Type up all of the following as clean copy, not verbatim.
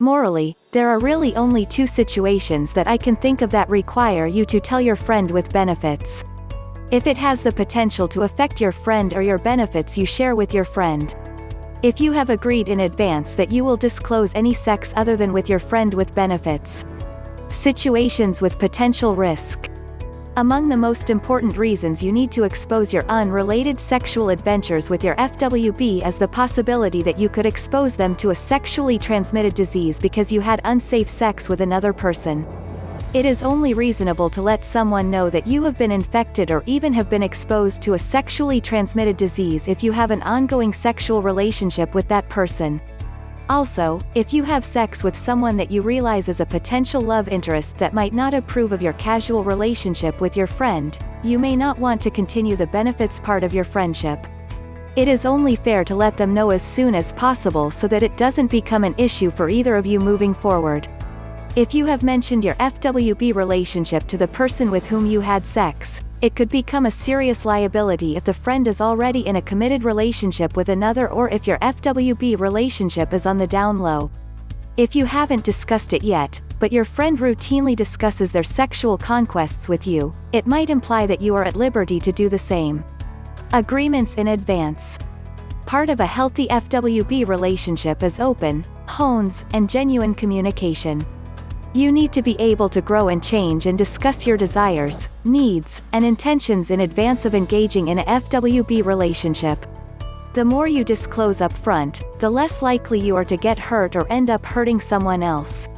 Morally, there are really only two situations that I can think of that require you to tell your friend with benefits. If it has the potential to affect your friend or your benefits you share with your friend. If you have agreed in advance that you will disclose any sex other than with your friend with benefits. Situations with potential risk. Among the most important reasons you need to expose your unrelated sexual adventures with your FWB is the possibility that you could expose them to a sexually transmitted disease because you had unsafe sex with another person. It is only reasonable to let someone know that you have been infected or even have been exposed to a sexually transmitted disease if you have an ongoing sexual relationship with that person. Also, if you have sex with someone that you realize is a potential love interest that might not approve of your casual relationship with your friend, you may not want to continue the benefits part of your friendship. It is only fair to let them know as soon as possible so that it doesn't become an issue for either of you moving forward. If you have mentioned your FWB relationship to the person with whom you had sex, it could become a serious liability if the friend is already in a committed relationship with another or if your FWB relationship is on the down low. If you haven't discussed it yet, but your friend routinely discusses their sexual conquests with you, it might imply that you are at liberty to do the same. Agreements in advance. Part of a healthy FWB relationship is open, honest, and genuine communication. You need to be able to grow and change and discuss your desires, needs, and intentions in advance of engaging in a FWB relationship. The more you disclose up front, the less likely you are to get hurt or end up hurting someone else.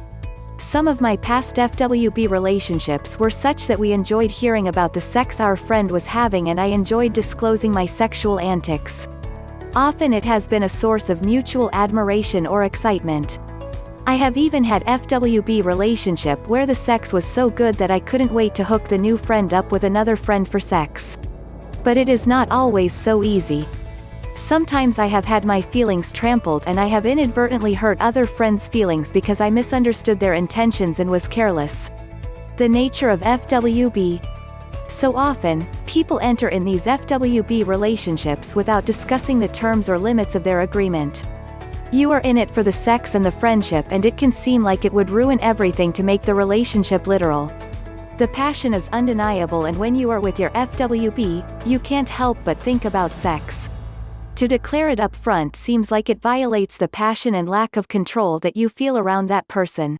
Some of my past FWB relationships were such that we enjoyed hearing about the sex our friend was having and I enjoyed disclosing my sexual antics. Often it has been a source of mutual admiration or excitement. I have even had FWB relationship where the sex was so good that I couldn't wait to hook the new friend up with another friend for sex. But it is not always so easy. Sometimes I have had my feelings trampled and I have inadvertently hurt other friends' feelings because I misunderstood their intentions and was careless. The nature of FWB. So often, people enter in these FWB relationships without discussing the terms or limits of their agreement. You are in it for the sex and the friendship and it can seem like it would ruin everything to make the relationship literal. The passion is undeniable and when you are with your FWB, you can't help but think about sex. To declare it up front seems like it violates the passion and lack of control that you feel around that person.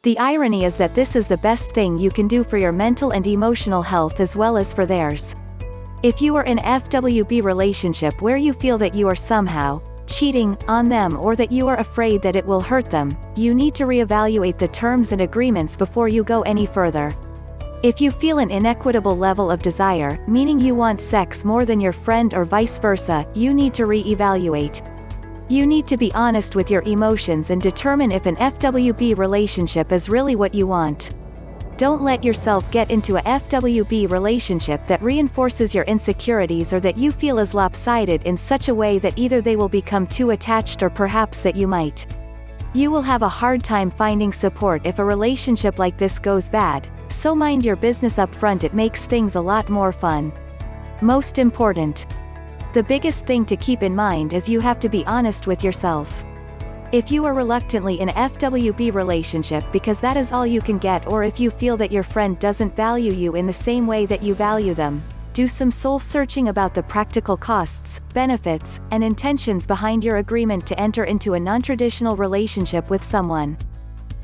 The irony is that this is the best thing you can do for your mental and emotional health as well as for theirs. If you are in a FWB relationship where you feel that you are somehow cheating on them or that you are afraid that it will hurt them, you need to reevaluate the terms and agreements before you go any further. If you feel an inequitable level of desire, meaning you want sex more than your friend or vice versa, you need to re-evaluate. You need to be honest with your emotions and determine if an FWB relationship is really what you want. Don't let yourself get into a FWB relationship that reinforces your insecurities or that you feel is lopsided in such a way that either they will become too attached or perhaps that you might. You will have a hard time finding support if a relationship like this goes bad, so mind your business up front. It makes things a lot more fun. Most important. The biggest thing to keep in mind is you have to be honest with yourself. If you are reluctantly in a FWB relationship because that is all you can get or if you feel that your friend doesn't value you in the same way that you value them, do some soul searching about the practical costs, benefits, and intentions behind your agreement to enter into a non-traditional relationship with someone.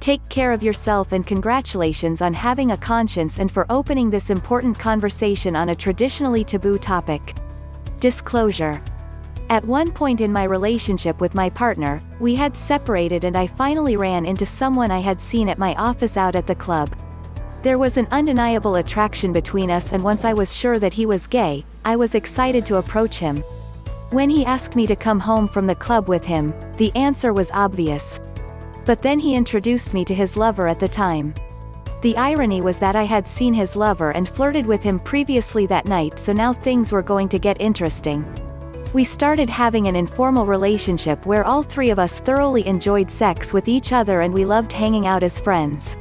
Take care of yourself and congratulations on having a conscience and for opening this important conversation on a traditionally taboo topic. Disclosure. At one point in my relationship with my partner, we had separated and I finally ran into someone I had seen at my office out at the club. There was an undeniable attraction between us and once I was sure that he was gay, I was excited to approach him. When he asked me to come home from the club with him, the answer was obvious. But then he introduced me to his lover at the time. The irony was that I had seen his lover and flirted with him previously that night, so now things were going to get interesting. We started having an informal relationship where all three of us thoroughly enjoyed sex with each other and we loved hanging out as friends.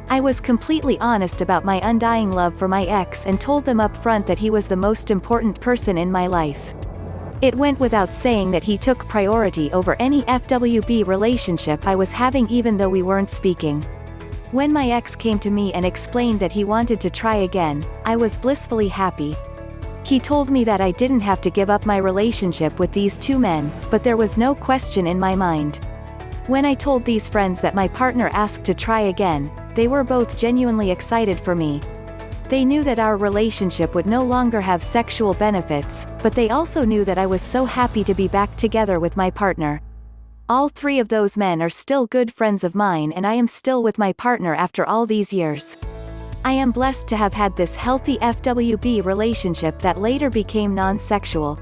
I was completely honest about my undying love for my ex and told them up front that he was the most important person in my life. It went without saying that he took priority over any FWB relationship I was having, even though we weren't speaking. When my ex came to me and explained that he wanted to try again, I was blissfully happy. He told me that I didn't have to give up my relationship with these two men, but there was no question in my mind. When I told these friends that my partner asked to try again, they were both genuinely excited for me. They knew that our relationship would no longer have sexual benefits, but they also knew that I was so happy to be back together with my partner. All three of those men are still good friends of mine, and I am still with my partner after all these years. I am blessed to have had this healthy FWB relationship that later became non-sexual.